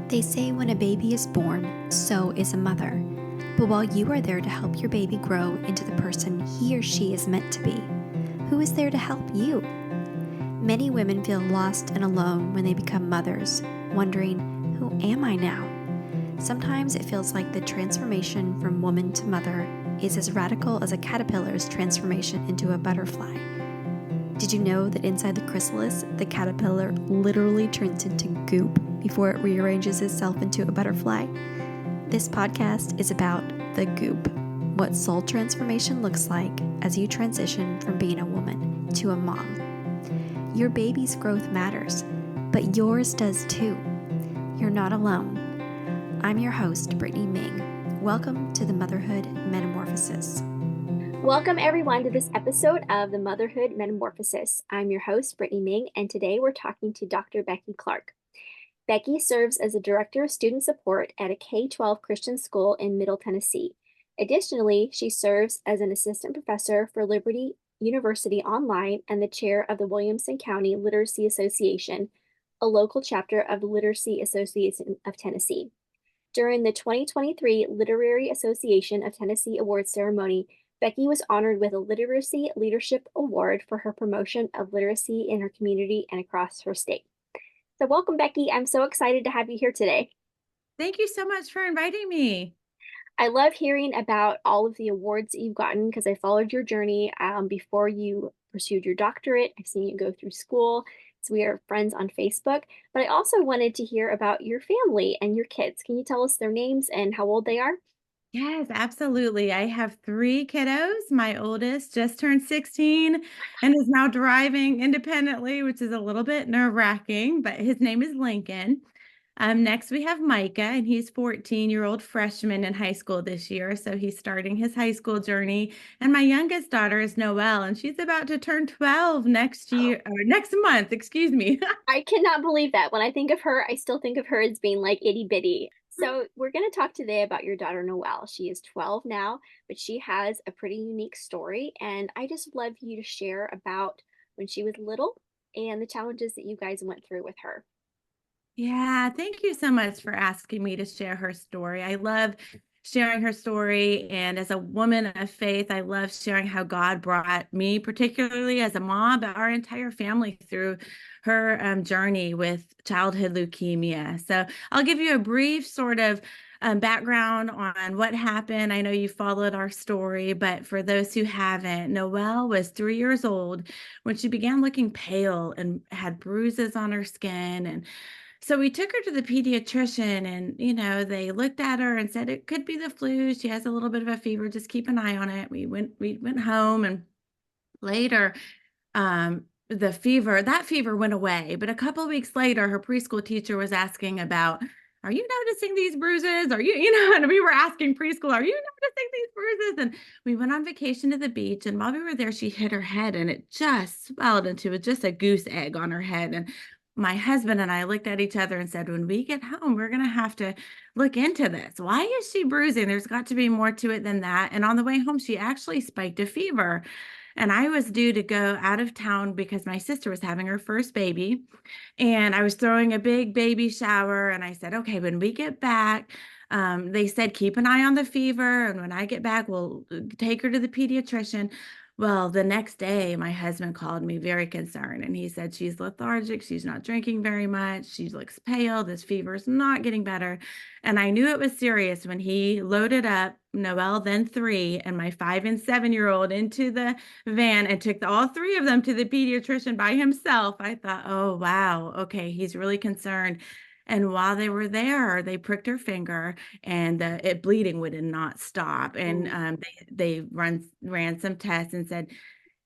They say when a baby is born, so is a mother. But while you are there to help your baby grow into the person he or she is meant to be, who is there to help you? Many women feel lost and alone when they become mothers, wondering, who am I now? Sometimes it feels like the transformation from woman to mother is as radical as a caterpillar's transformation into a butterfly. Did you know that inside the chrysalis, the caterpillar literally turns into goop before it rearranges itself into a butterfly? This podcast is about the goop, what soul transformation looks like as you transition from being a woman to a mom. Your baby's growth matters, but yours does too. You're not alone. I'm your host, Brittany Ming. Welcome to the Motherhood Metamorphosis. Welcome everyone to this episode of the Motherhood Metamorphosis. I'm your host, Brittany Ming, and today we're talking to Dr. Becky Clark. Becky serves as a Director of Student Support at a K-12 Christian school in Middle Tennessee. Additionally, she serves as an Assistant Professor for Liberty University Online and the Chair of the Williamson County Literacy Association, a local chapter of the Literacy Association of Tennessee. During the 2023 Literary Association of Tennessee Awards ceremony, Becky was honored with a Literacy Leadership Award for her promotion of literacy in her community and across her state. So welcome, Becky. I'm so excited to have you here today. Thank you so much for inviting me. I love hearing about all of the awards that you've gotten because I followed your journey before you pursued your doctorate. I've seen you go through school. So we are friends on Facebook. But I also wanted to hear about your family and your kids. Can you tell us their names and how old they are? Yes, absolutely. I have three kiddos. My oldest just turned 16 and is now driving independently, which is a little bit nerve-wracking, but his name is Lincoln. Next, we have Micah, and he's 14-year-old freshman in high school this year. So he's starting his high school journey. And my youngest daughter is Noel, and she's about to turn 12 next year, or next month, excuse me. I cannot believe that. When I think of her, I still think of her as being like itty bitty. So we're going to talk today about your daughter, Noel. She is 12 now, but she has a pretty unique story. And I just love you to share about when she was little and the challenges that you guys went through with her. Yeah, thank you so much for asking me to share her story. I love sharing her story. And as a woman of faith, I love sharing how God brought me, particularly as a mom, but our entire family through her journey with childhood leukemia. So I'll give you a brief sort of background on what happened. I know you followed our story, but for those who haven't, Noelle was 3 years old when she began looking pale and had bruises on her skin. And so we took her to the pediatrician and, they looked at her and said, it could be the flu. She has a little bit of a fever. Just keep an eye on it. We went home, and later, that fever went away. But a couple of weeks later, her preschool teacher was asking about, are you noticing these bruises? And we were asking preschool, are you noticing these bruises? And we went on vacation to the beach. And while we were there, she hit her head and it just swelled into just a goose egg on her head. And my husband and I looked at each other and said, when we get home, we're going to have to look into this. Why is she bruising? There's got to be more to it than that. And on the way home, she actually spiked a fever. And I was due to go out of town because my sister was having her first baby. And I was throwing a big baby shower. And I said, okay, when we get back, they said, keep an eye on the fever. And when I get back, we'll take her to the pediatrician. Well, the next day, my husband called me very concerned, and he said, she's lethargic. She's not drinking very much. She looks pale. This fever is not getting better. And I knew it was serious when he loaded up Noelle, then 3, and my 5 and 7-year-old into the van and took all 3 of them to the pediatrician by himself. I thought, oh, wow. Okay. He's really concerned. And while they were there, they pricked her finger, and it bleeding would not stop. And they ran some tests and said,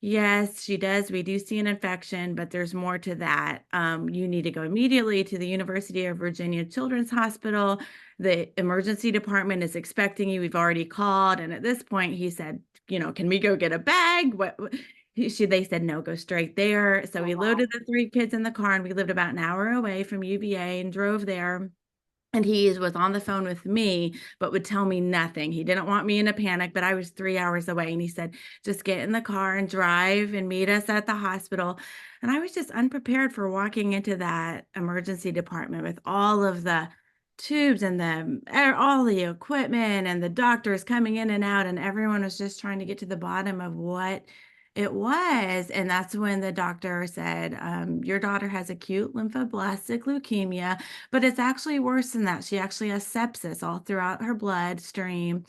yes, she does. We do see an infection, but there's more to that. You need to go immediately to the University of Virginia Children's Hospital. The emergency department is expecting you. We've already called. And at this point, he said, can we go get a bag? They said, no, go straight there. So we loaded the 3 kids in the car, and we lived about an hour away from UVA and drove there. And he was on the phone with me, but would tell me nothing. He didn't want me in a panic, but I was 3 hours away. And he said, just get in the car and drive and meet us at the hospital. And I was just unprepared for walking into that emergency department with all of the tubes and all the equipment and the doctors coming in and out, and everyone was just trying to get to the bottom of what it was. And that's when the doctor said, your daughter has acute lymphoblastic leukemia, but it's actually worse than that. She actually has sepsis all throughout her bloodstream,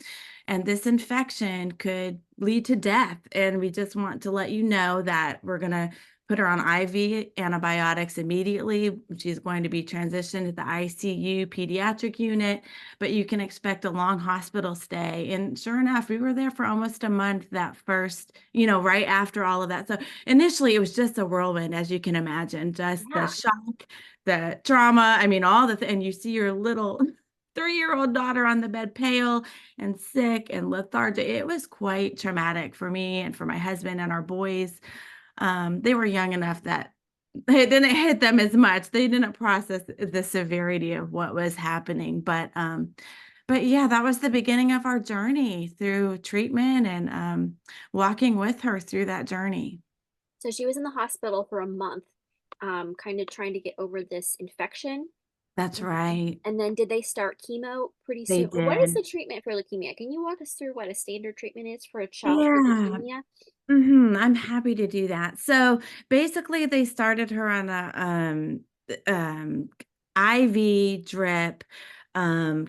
and this infection could lead to death. And we just want to let you know that we're going to put her on IV antibiotics immediately. She's going to be transitioned to the ICU pediatric unit, but you can expect a long hospital stay. And sure enough, we were there for almost a month that first, right after all of that. So initially it was just a whirlwind, as you can imagine, just the Yeah. shock, the trauma. I mean, and you see your little 3-year-old daughter on the bed, pale and sick and lethargic. It was quite traumatic for me and for my husband and our boys. They were young enough that it didn't hit them as much. They didn't process the severity of what was happening. But yeah, that was the beginning of our journey through treatment and walking with her through that journey. So she was in the hospital for a month, kind of trying to get over this infection. That's right. And then did they start chemo pretty They soon? What is did. the treatment for leukemia? Can you walk us through what a standard treatment is for a child with Yeah. leukemia? I'm happy to do that. So basically, they started her on a um, IV drip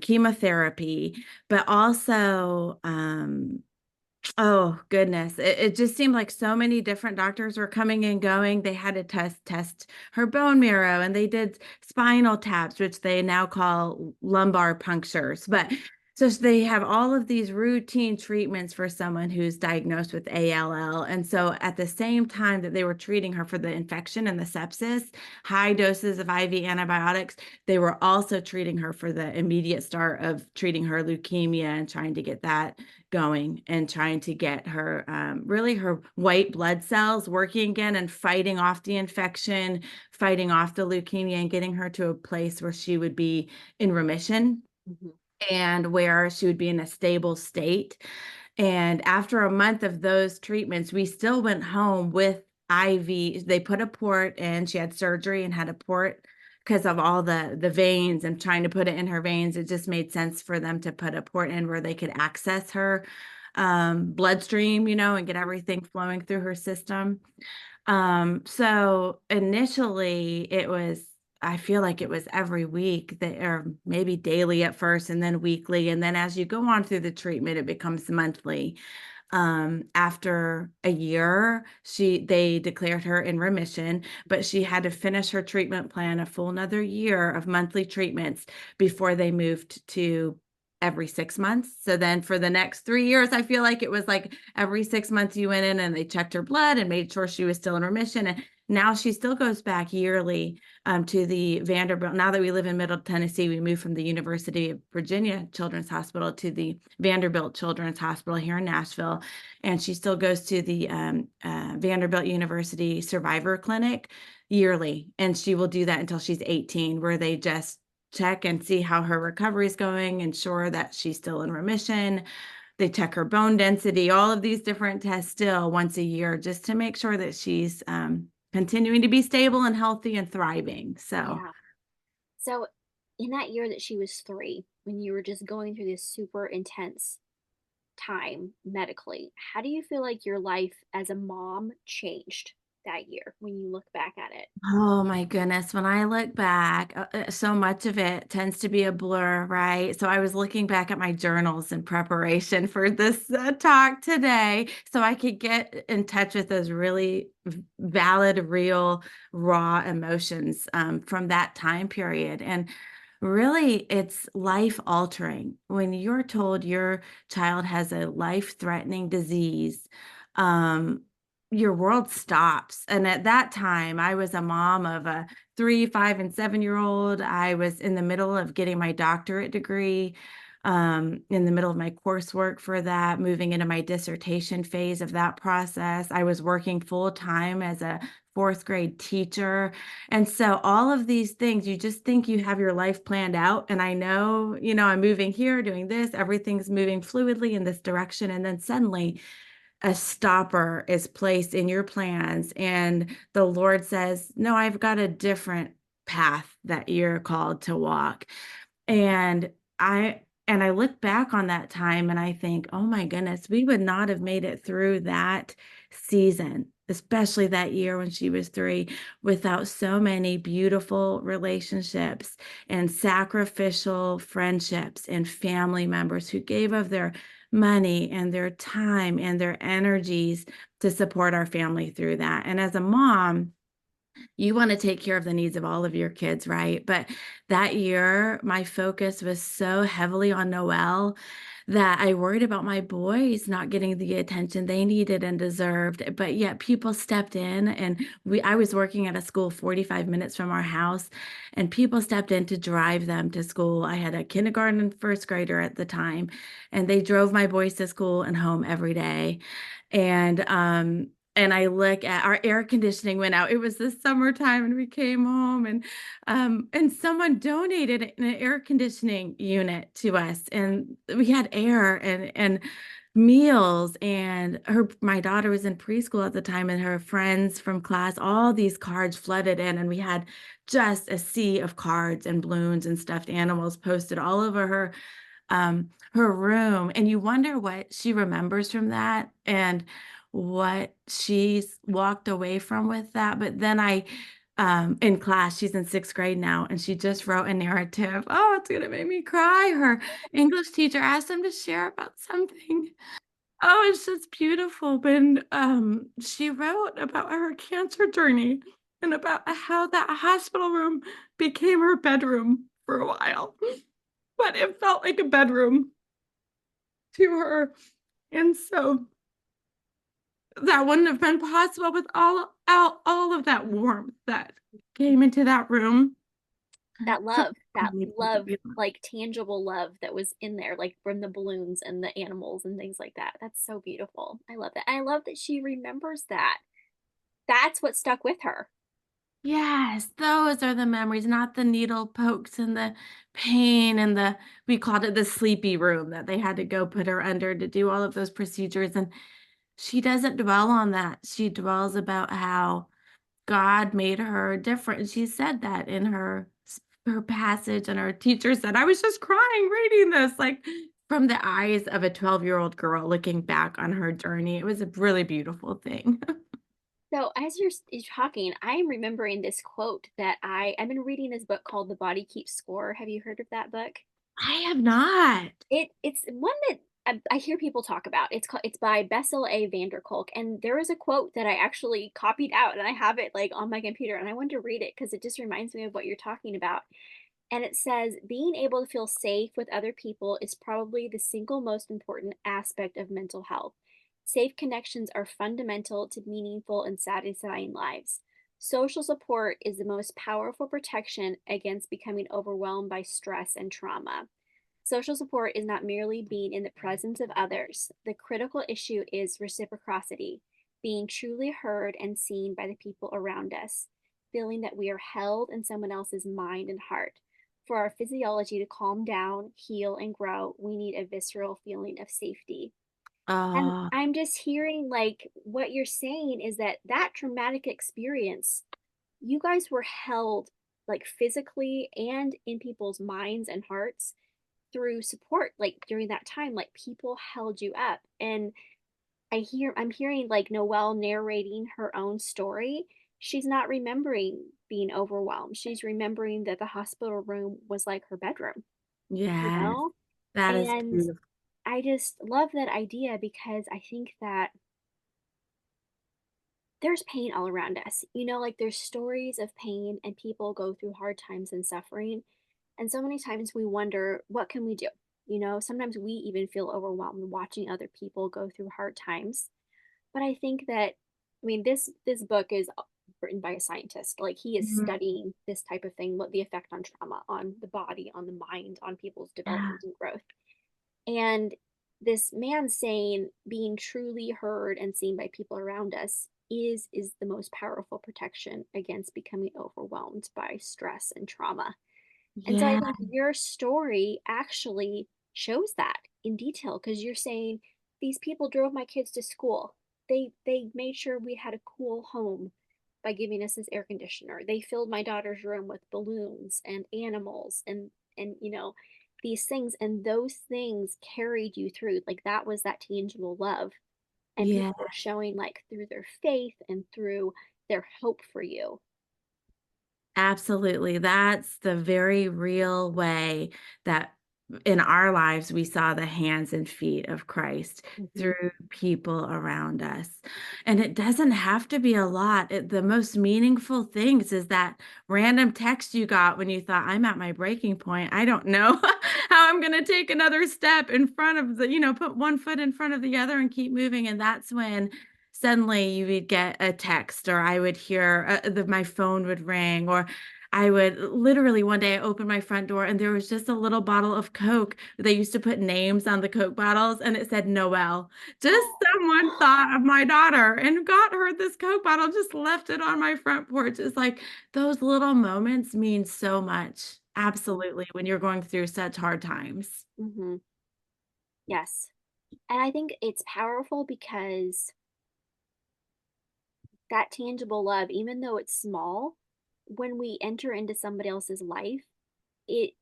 chemotherapy, but also oh goodness, it just seemed like so many different doctors were coming and going. They had to test her bone marrow, and they did spinal taps, which they now call lumbar punctures. But so they have all of these routine treatments for someone who's diagnosed with ALL. And so at the same time that they were treating her for the infection and the sepsis, high doses of IV antibiotics, they were also treating her for the immediate start of treating her leukemia and trying to get that going and trying to get her really her white blood cells working again and fighting off the infection, fighting off the leukemia, and getting her to a place where she would be in remission Mhm. and where she would be in a stable state. And after a month of those treatments, we still went home with IV. They put a port in. She had surgery and had a port because of all the veins and trying to put it in her veins. It just made sense for them to put a port in where they could access her bloodstream, and get everything flowing through her system. So initially I feel like it was every week or maybe daily at first and then weekly. And then as you go on through the treatment, it becomes monthly. After a year, they declared her in remission, but she had to finish her treatment plan a full another year of monthly treatments before they moved to every 6 months. So then for the next 3 years, I feel like it was like every 6 months you went in and they checked her blood and made sure she was still in remission. And now she still goes back yearly to the Vanderbilt. Now that we live in Middle Tennessee, we moved from the University of Virginia Children's Hospital to the Vanderbilt Children's Hospital here in Nashville. And she still goes to the Vanderbilt University Survivor Clinic yearly. And she will do that until she's 18, where they just check and see how her recovery is going, ensure that she's still in remission. They check her bone density, all of these different tests still once a year, just to make sure that she's continuing to be stable and healthy and thriving. So, Yeah. So in that year that she was 3, when you were just going through this super intense time medically, how do you feel like your life as a mom changed that year when you look back at it? oh my goodness, when I look back, so much of it tends to be a blur, right? So I was looking back at my journals in preparation for this talk today so I could get in touch with those really valid, real, raw emotions from that time period. And really, it's life altering when you're told your child has a life-threatening disease. Um, your world stops. And at that time, I was a mom of a 3, 5, and 7-year-old. I was in the middle of getting my doctorate degree, in the middle of my coursework for that, moving into my dissertation phase of that process. I was working full time as a fourth grade teacher. And so all of these things, you just think you have your life planned out. And I know, I'm moving here, doing this, everything's moving fluidly in this direction. And then suddenly a stopper is placed in your plans, and the Lord says, no, I've got a different path that you're called to walk. And I look back on that time and I think, oh my goodness, we would not have made it through that season, especially that year when she was 3, without so many beautiful relationships and sacrificial friendships and family members who gave of their money and their time and their energies to support our family through that. And as a mom, you want to take care of the needs of all of your kids, right? But that year, my focus was so heavily on Noel that I worried about my boys not getting the attention they needed and deserved. But yet people stepped in, and I was working at a school 45 minutes from our house, and people stepped in to drive them to school. I had a kindergarten and first grader at the time, and they drove my boys to school and home every day. And I look at our air conditioning went out. It was the summertime and we came home, and someone donated an air conditioning unit to us, and we had air and meals. And my daughter was in preschool at the time, and her friends from class, all these cards flooded in, and we had just a sea of cards and balloons and stuffed animals posted all over her room. And you wonder what she remembers from that and what she's walked away from with that. But then in class, she's in 6th grade now, and she just wrote a narrative. Oh, it's gonna make me cry. Her English teacher asked them to share about something. Oh, it's just beautiful. But she wrote about her cancer journey and about how that hospital room became her bedroom for a while. But it felt like a bedroom to her. And so that wouldn't have been possible with all of that warmth that came into that room That from love, like tangible love that was in there, like from the balloons and the animals and things like that. That's so beautiful. I love that. I love that she remembers that. That's what stuck with her. Yes, those are the memories, not the needle pokes and the pain and we called it the sleepy room that they had to go put her under to do all of those procedures. And she doesn't dwell on that. She dwells about how God made her different. She said that in her passage, and her teacher said, I was just crying reading this, like from the eyes of a 12-year-old girl looking back on her journey. It was a really beautiful thing. So as you're talking, I'm remembering this quote that I've been reading this book called The Body Keeps Score. Have you heard of that book? I have not. It's one that I hear people talk about. It's by Bessel A. Vanderkolk, and there is a quote that I actually copied out, and I have it like on my computer, and I wanted to read it because it just reminds me of what you're talking about. And it says, being able to feel safe with other people is probably the single most important aspect of mental health. Safe connections are fundamental to meaningful and satisfying lives. Social support is the most powerful protection against becoming overwhelmed by stress and trauma. Social support is not merely being in the presence of others. The critical issue is reciprocity, being truly heard and seen by the people around us, feeling that we are held in someone else's mind and heart. For our physiology to calm down, heal, and grow, we need a visceral feeling of safety. And Oh, I'm just hearing like what you're saying is that that traumatic experience, you guys were held like physically and in people's minds and hearts through support like during that time, like people held you up. And I'm hearing like Noelle narrating her own story. She's not remembering being overwhelmed. She's remembering that the hospital room was like her bedroom, you yes. know? That is And beautiful. I just love that idea because I think that there's pain all around us. Like there's stories of pain and people go through hard times and suffering. And so many times we wonder, what can we do? Sometimes we even feel overwhelmed watching other people go through hard times. But I think that, I mean, this book is written by a scientist. Like he is Mhm. studying this type of thing, what the effect on trauma, on the body, on the mind, on people's Yeah. development and growth. And this man saying being truly heard and seen by people around us is the most powerful protection against becoming overwhelmed by stress and trauma. And so I Yeah. think your story actually shows that in detail because you're saying these people drove my kids to school. They made sure we had a cool home. by giving us this air conditioner. They filled my daughter's room with balloons and animals and these things, and those things carried you through. Like that was that tangible love. And Yeah. people were showing like through their faith and through their hope for you. Absolutely. That's the very real way that in our lives we saw the hands and feet of Christ Mhm. through people around us. And it doesn't have to be a lot. The most meaningful things is that random text you got when you thought, I'm at my breaking point. I don't know how I'm going to take another step in front of put one foot in front of the other and keep moving. And that's when suddenly you would get a text, or I would hear my phone would ring, or I would literally one day I opened my front door and there was just a little bottle of Coke. They used to put names on the Coke bottles and it said Noel. Just Oh, someone thought of my daughter and got her this Coke bottle, just left it on my front porch. It's like those little moments mean so much. Absolutely. When you're going through such hard times. hmm. Yes. And I think it's powerful because that tangible love, even though it's small, when we enter into somebody else's life, it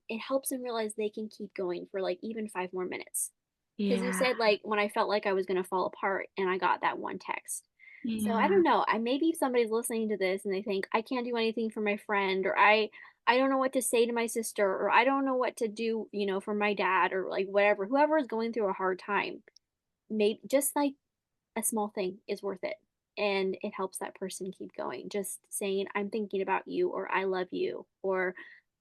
it helps them realize they can keep going for like even 5 more minutes. Because you Yeah. said like when I felt like I was gonna fall apart and I got that one text. So I Yeah. don't know. I maybe if somebody's listening to this and they think I can't do anything for my friend, or I don't know what to say to my sister, or I don't know what to do, for my dad, or like whatever, whoever is going through a hard time, maybe just like a small thing is worth it. And it helps that person keep going. Just saying, I'm thinking about you, or I love you, or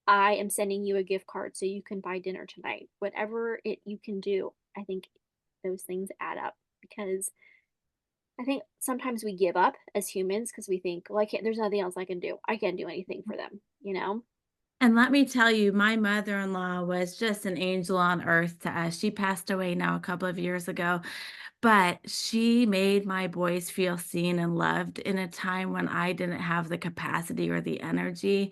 I am sending you a gift card so you can buy dinner tonight. Whatever it you can do, I think those things add up because I think sometimes we give up as humans because we think, well, I can't, there's nothing else I can do. I can't do anything for them. And let me tell you, my mother-in-law was just an angel on earth to us. She passed away now a couple of years ago, but she made my boys feel seen and loved in a time when I didn't have the capacity or the energy.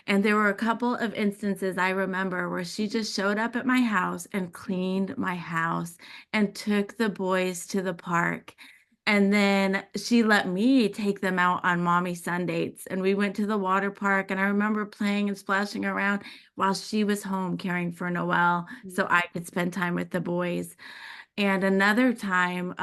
And there were a couple of instances I remember where she just showed up at my house and cleaned my house and took the boys to the park. And then she let me take them out on mommy Sundays. And we went to the water park. And I remember playing and splashing around while she was home caring for Noel so I could spend time with the boys. And another time,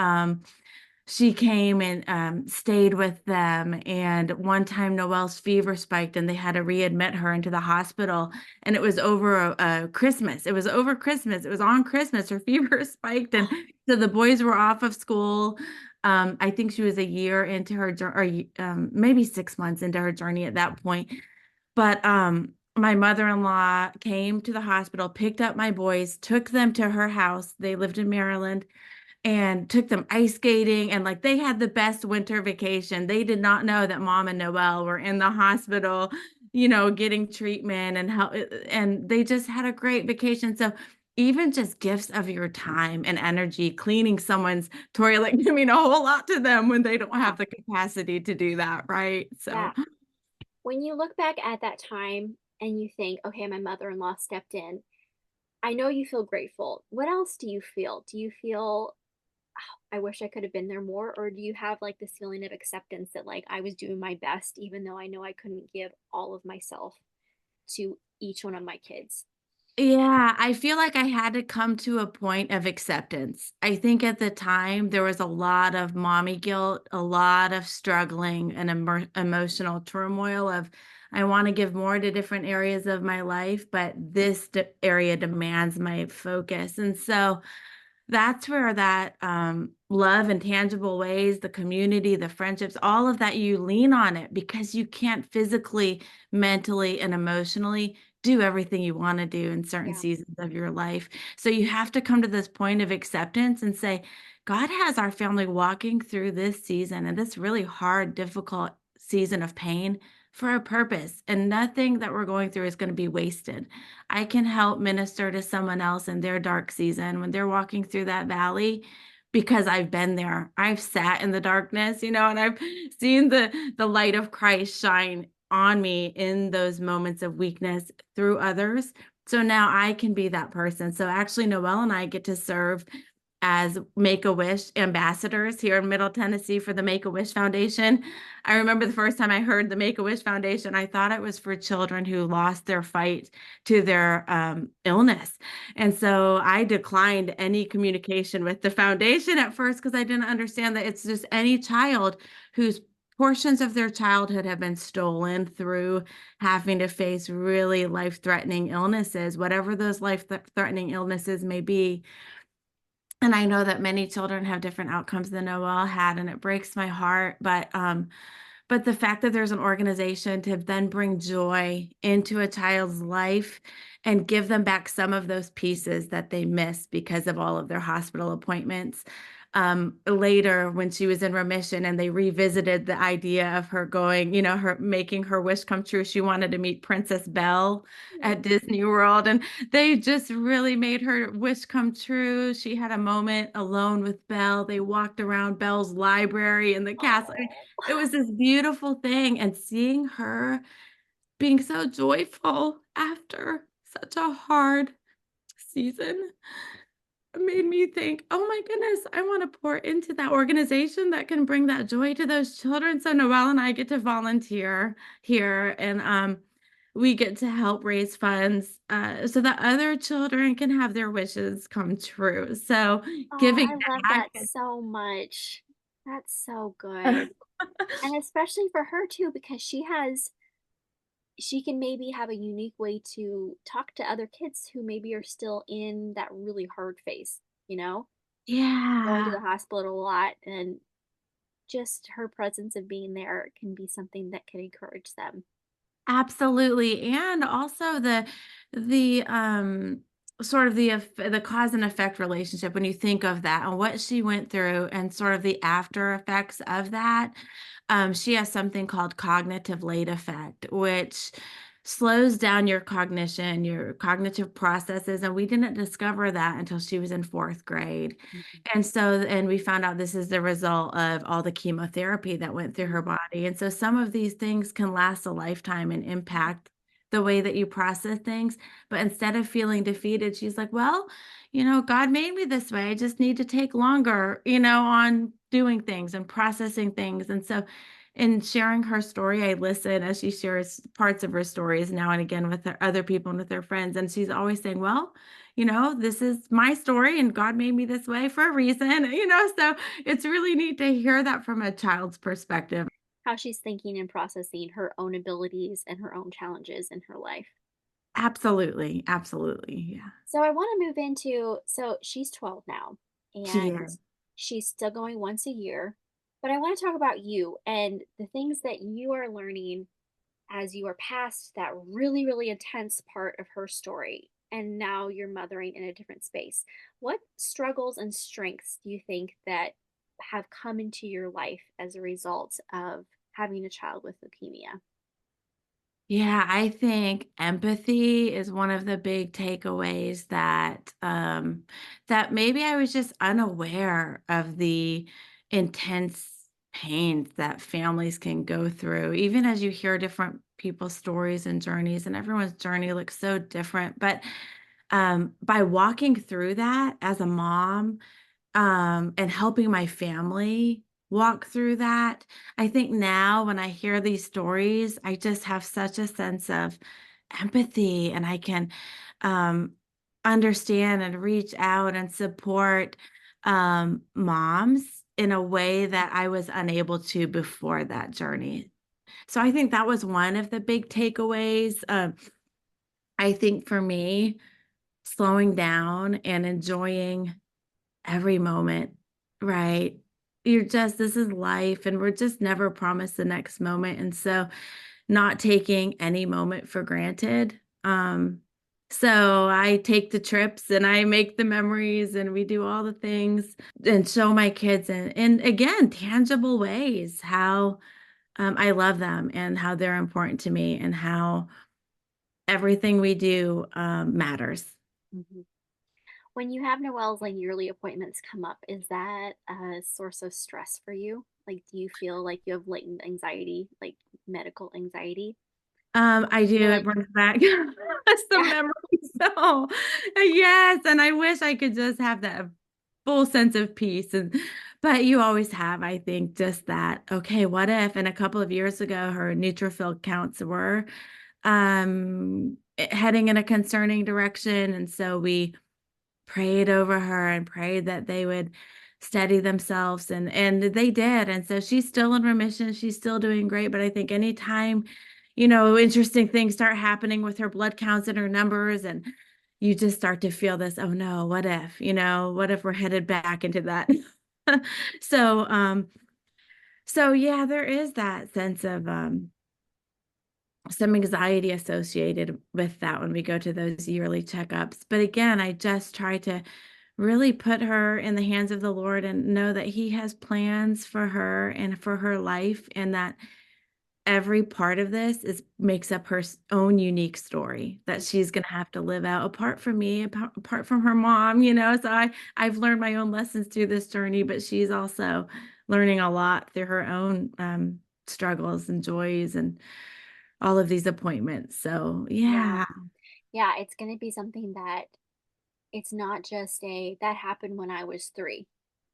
she came and stayed with them. And one time, Noel's fever spiked, and they had to readmit her into the hospital. And it was over Christmas. It was over Christmas. It was on Christmas. Her fever spiked, and so the boys were off of school. I think she was a year into her journey, or maybe 6 months into her journey at that point. But my mother-in-law came to the hospital, picked up my boys, took them to her house. They lived in Maryland, and took them ice skating, and like they had the best winter vacation. They did not know that mom and Noel were in the hospital, getting treatment and help, and they just had a great vacation. So even just gifts of your time and energy cleaning someone's toilet can mean a whole lot to them when they don't Yeah. have the capacity to do that, right? Yeah. So When you look back at that time and you think, okay, my mother-in-law stepped in, I know you feel grateful. What else do you feel? Do you feel, "Oh, I wish I could have been there more," or do you have like this feeling of acceptance that like I was doing my best, even though I know I couldn't give all of myself to each one of my kids? yeah, I feel like I had to come to a point of acceptance. I think at the time there was a lot of mommy guilt, a lot of struggling and emotional turmoil of I want to give more to different areas of my life, but this area demands my focus. And so that's where that love in tangible ways, the community, the friendships, all of that, you lean on it because you can't physically, mentally, and emotionally do everything you want to do in certain Yeah. seasons of your life. So you have to come to this point of acceptance and say, God has our family walking through this season and this really hard, difficult season of pain for a purpose. And nothing that we're going through is going to be wasted. I can help minister to someone else in their dark season when they're walking through that valley because I've been there. I've sat in the darkness, and I've seen the light of Christ shine on me in those moments of weakness through others. So now I can be that person. So actually Noel and I get to serve as Make-A-Wish ambassadors here in Middle Tennessee for the Make-A-Wish Foundation. I remember the first time I heard the Make-A-Wish Foundation, I thought it was for children who lost their fight to their illness. And so I declined any communication with the foundation at first because I didn't understand that it's just any child whose portions of their childhood have been stolen through having to face really life-threatening illnesses, whatever those life-threatening illnesses may be. And I know that many children have different outcomes than Noel had, and it breaks my heart. But the fact that there's an organization to then bring joy into a child's life and give them back some of those pieces that they missed because of all of their hospital appointments. Later, when she was in remission and they revisited the idea of her going, her making her wish come true, she wanted to meet Princess Belle at Disney World, and they just really made her wish come true. She had a moment alone with Belle. They walked around Belle's library in the castle. Oh, It was this beautiful thing, and seeing her being so joyful after such a hard season made me think, oh my goodness, I want to pour into that organization that can bring that joy to those children. So Noelle and I get to volunteer here, and we get to help raise funds so that other children can have their wishes come true. So oh, giving I love back. that so much. That's so good. And especially for her too, because she can maybe have a unique way to talk to other kids who maybe are still in that really hard phase, going to Yeah. the hospital a lot, and just her presence of being there can be something that can encourage them. Absolutely, and also the sort of the cause and effect relationship when you think of that and what she went through and sort of the after effects of that. She has something called cognitive late effect, which slows down your cognition, your cognitive processes, and we didn't discover that until she was in 4th grade. Mhm. And we found out this is the result of all the chemotherapy that went through her body. And so some of these things can last a lifetime and impact the way that you process things. But instead of feeling defeated, she's like, well, God made me this way. I just need to take longer, on doing things and processing things. And so in sharing her story, I listen as she shares parts of her stories now and again with her other people and with her friends. And she's always saying, well, this is my story and God made me this way for a reason, so it's really neat to hear that from a child's perspective. How she's thinking and processing her own abilities and her own challenges in her life. Absolutely. Absolutely. Yeah. So I want to move into, so she's 12 now, She and is. she's still going once a year. But I want to talk about you and the things that you are learning as you are past that really, really intense part of her story. And now you're mothering in a different space. What struggles and strengths do you think that have come into your life as a result of having a child with leukemia? Yeah, I think empathy is one of the big takeaways that maybe I was just unaware of the intense pains that families can go through, even as you hear different people's stories and journeys, and everyone's journey looks so different. But by walking through that as a mom, and helping my family walk through that. I think now when I hear these stories, I just have such a sense of empathy, and I can um, understand and reach out and support moms in a way that I was unable to before that journey. So I think that was one of the big takeaways. I think for me, slowing down and enjoying every moment, right? This is life, and we're just never promised the next moment. And so, not taking any moment for granted. So I take the trips and I make the memories and we do all the things and show my kids in again, tangible ways how I love them and how they're important to me and how everything we do matters. Mhm. When you have Noel's like yearly appointments come up, is that a source of stress for you? Like, do you feel like you have latent anxiety, like medical anxiety? I Feel do. It like, brings back some yeah. memories. So, yes, and I wish I could just have that full sense of peace. And but you always have, I think, just that, okay, what if? And a couple of years ago, her neutrophil counts were heading in a concerning direction. And so we prayed over her and prayed that they would steady themselves, and they did. And so she's still in remission. She's still doing great. But I think anytime, interesting things start happening with her blood counts and her numbers, and you just start to feel this, oh no, what if we're headed back into that? so yeah, there is that sense of some anxiety associated with that when we go to those yearly checkups. But again, I just try to really put her in the hands of the Lord and know that He has plans for her and for her life, and that every part of this makes up her own unique story that she's going to have to live out apart from me, apart from her mom. So I've learned my own lessons through this journey, but she's also learning a lot through her own struggles and joys and all of these appointments. So Yeah. yeah. Yeah, it's going to be something that it's not just that happened when I was 3.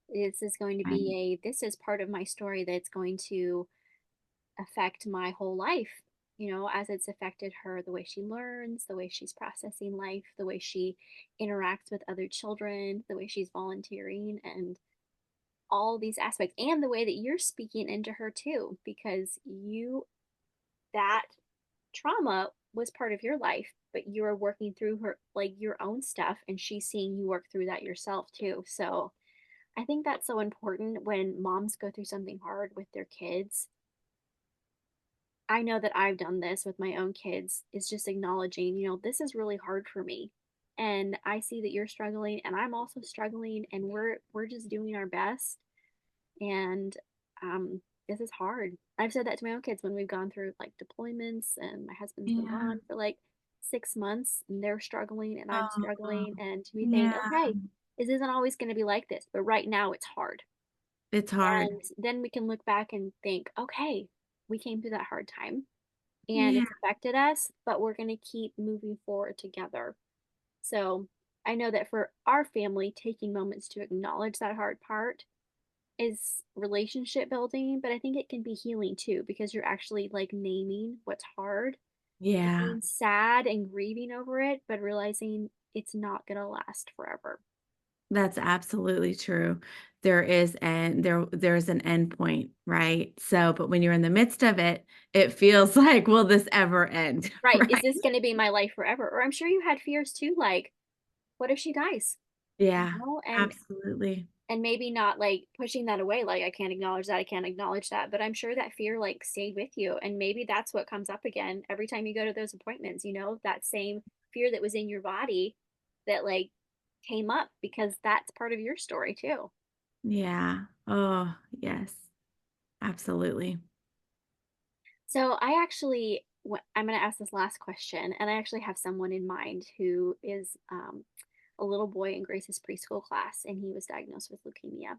This is going to Right. be this is part of my story that's going to affect my whole life, as it's affected her, the way she learns, the way she's processing life, the way she interacts with other children, the way she's volunteering, and all these aspects, and the way that you're speaking into her too, because that trauma was part of your life, but you are working through her, like your own stuff, and she's seeing you work through that yourself too. So I think that's so important when moms go through something hard with their kids. I know that I've done this with my own kids, is just acknowledging, this is really hard for me. And I see that you're struggling and I'm also struggling, and we're just doing our best. And this is hard. I've said that to my own kids when we've gone through like deployments, and my husband's been Yeah. gone for like 6 months and they're struggling and I'm Oh, struggling, and we think, yeah. okay, this isn't always going to be like this, but right now it's hard. It's hard. And then we can look back and think, okay, we came through that hard time and Yeah. it's affected us, but we're going to keep moving forward together. So I know that for our family, taking moments to acknowledge that hard part is relationship building, but I think it can be healing too, because you're actually like naming what's hard, Yeah. being sad and grieving over it, but realizing it's not going to last forever. That's absolutely true. There's an end point, right? So, but when you're in the midst of it, it feels like, will this ever end? Right. Is Right. this going to be my life forever? Or I'm sure you had fears too, like, what if she dies? Yeah, And absolutely. maybe not like pushing that away, like I can't acknowledge that, but I'm sure that fear like stayed with you, and maybe that's what comes up again every time you go to those appointments, that same fear that was in your body that like came up, because that's part of your story too. Yeah. Oh, yes. Absolutely. So I actually I'm going to ask this last question, and I actually have someone in mind who is a little boy in Grace's preschool class, and he was diagnosed with leukemia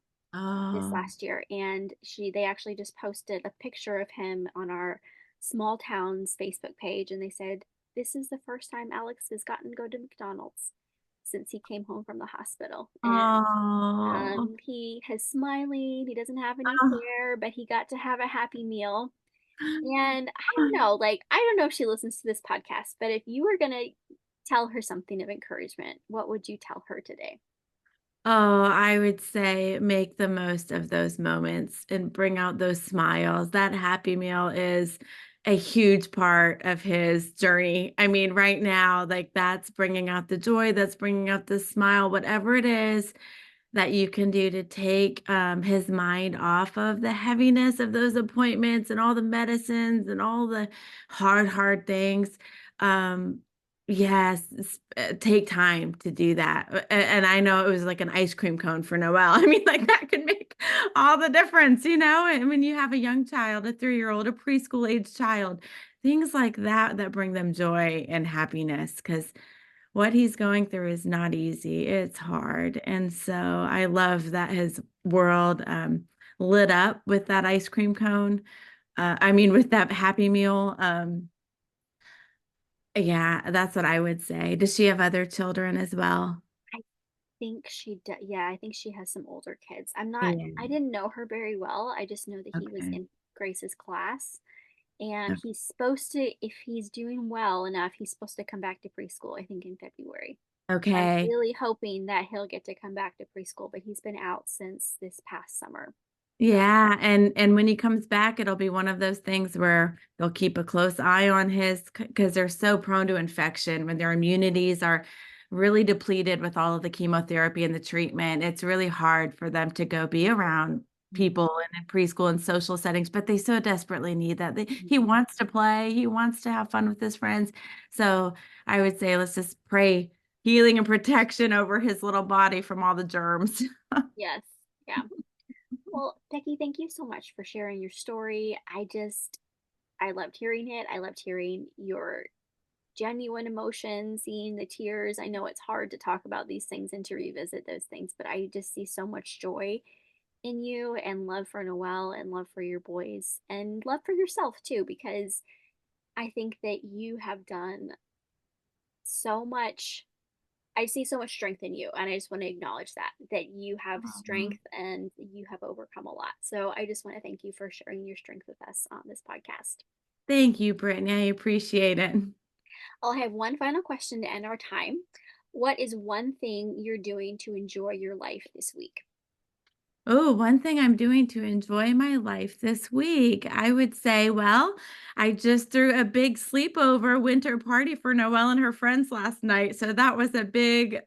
this Oh. last year, and they actually just posted a picture of him on our small town's Facebook page, and they said this is the first time Alex has gotten to go to McDonald's since he came home from the hospital. And Oh. he is smiling, he doesn't have any Oh. hair, but he got to have a happy meal. And I don't know, like, I don't know if she listens to this podcast, but if you were gonna tell her something of encouragement, what would you tell her today? Oh, I would say make the most of those moments and bring out those smiles. That happy meal is a huge part of his journey. I mean, right now, like that's bringing out the joy, that's bringing out the smile, whatever it is that you can do to take his mind off of the heaviness of those appointments and all the medicines and all the hard things. Um, yes, take time to do that. And I know it was like an ice cream cone for Noel. I mean, like that could make all the difference, And when you have a young child, a 3-year-old, a preschool age child, things like that that bring them joy and happiness, because what he's going through is not easy. It's hard. And so I love that his world lit up with that ice cream cone. I mean, with that Happy Meal. Yeah, that's what I would say. Does she have other children as well? think yeah, I think she has some older kids. I Yeah. didn't know her very well. I just know that he was Okay. in Grace's class, and Okay. he's supposed to, if he's doing well enough, he's supposed to come back to preschool, I think in February. I'm Okay. really hoping that he'll get to come back to preschool, but he's been out since this past summer. So, Yeah, and when he comes back, it'll be one of those things where they'll keep a close eye on his because they're so prone to infection when their immunities are really depleted with all of the chemotherapy and the treatment. It's really hard for them to go be around mhm, people in preschool and social settings, but they so desperately need that. He mhm. wants to play, he wants to have fun with his friends. So I would say let's just pray healing and protection over his little body from all the germs. Yes. Yeah. Well, Becky, thank you so much for sharing your story. I loved hearing it. I loved hearing your genuine emotions, seeing the tears. I know it's hard to talk about these things and to revisit those things, but I just see so much joy in you and love for Noel and love for your boys and love for yourself too, because I think that you have done so much. I see so much strength in you, and I just want to acknowledge that you have Aw. strength and you have overcome a lot. So I just want to thank you for sharing your strength with us on this podcast. Thank you, Brittany. I appreciate it. I'll have one final question to end our time. What is one thing you're doing to enjoy your life this week? Oh, one thing I'm doing to enjoy my life this week, I would say, well, I just threw a big sleepover winter party for Noelle and her friends last night. So that was a big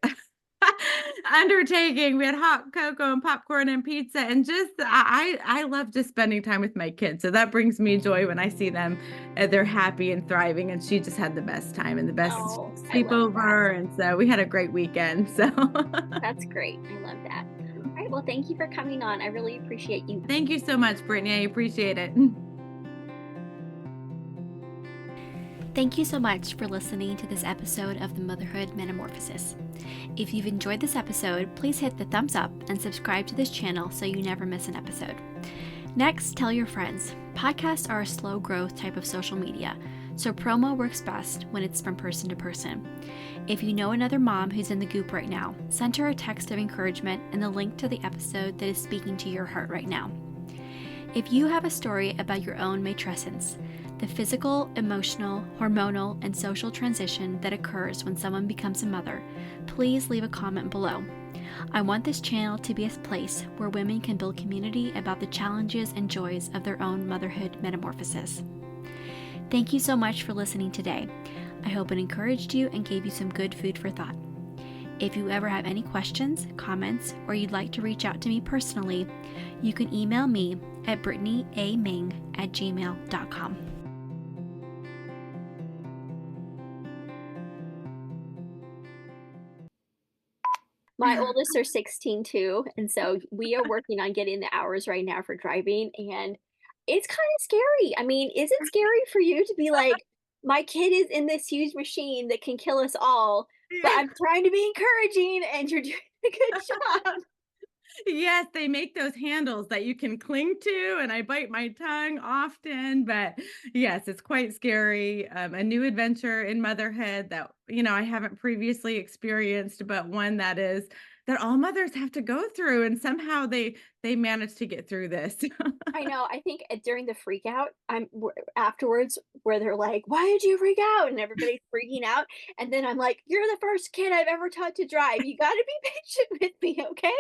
undertaking. We had hot cocoa and popcorn and pizza, and just I love just spending time with my kids. So that brings me joy when I see them. They're happy and thriving, and she just had the best time and the best Oh, I love that. sleepover, and so we had a great weekend. So That's great. I love that. All right. Well, thank you for coming on. I really appreciate you. thank you so much, Brittany. I appreciate it. Thank you so much for listening to this episode of the Motherhood Metamorphosis. If you've enjoyed this episode, please hit the thumbs up and subscribe to this channel so you never miss an episode. Next, tell your friends. Podcasts are a slow growth type of social media, so promo works best when it's from person to person. If you know another mom who's in the goop right now, send her a text of encouragement and the link to the episode that is speaking to your heart right now. If you have a story about your own matrescence, the physical, emotional, hormonal, and social transition that occurs when someone becomes a mother, please leave a comment below. I want this channel to be a place where women can build community about the challenges and joys of their own motherhood metamorphosis. Thank you so much for listening today. I hope it encouraged you and gave you some good food for thought. If you ever have any questions, comments, or you'd like to reach out to me personally, you can email me at brittanyaming@gmail.com. My oldest are 16 too, and so we are working on getting the hours right now for driving, and it's kind of scary. I mean, is it scary for you to be like, my kid is in this huge machine that can kill us all, but Yeah. I'm trying to be encouraging and you're doing a good job. Yes, they make those handles that you can cling to, and I bite my tongue often, but yes, it's quite scary. A new adventure in motherhood that, I haven't previously experienced, but one that all mothers have to go through, and somehow they manage to get through this. I know. I think during the freak out, afterwards where they're like, "Why did you freak out?" and everybody's freaking out, and then I'm like, "You're the first kid I've ever taught to drive. You got to be patient with me, okay?"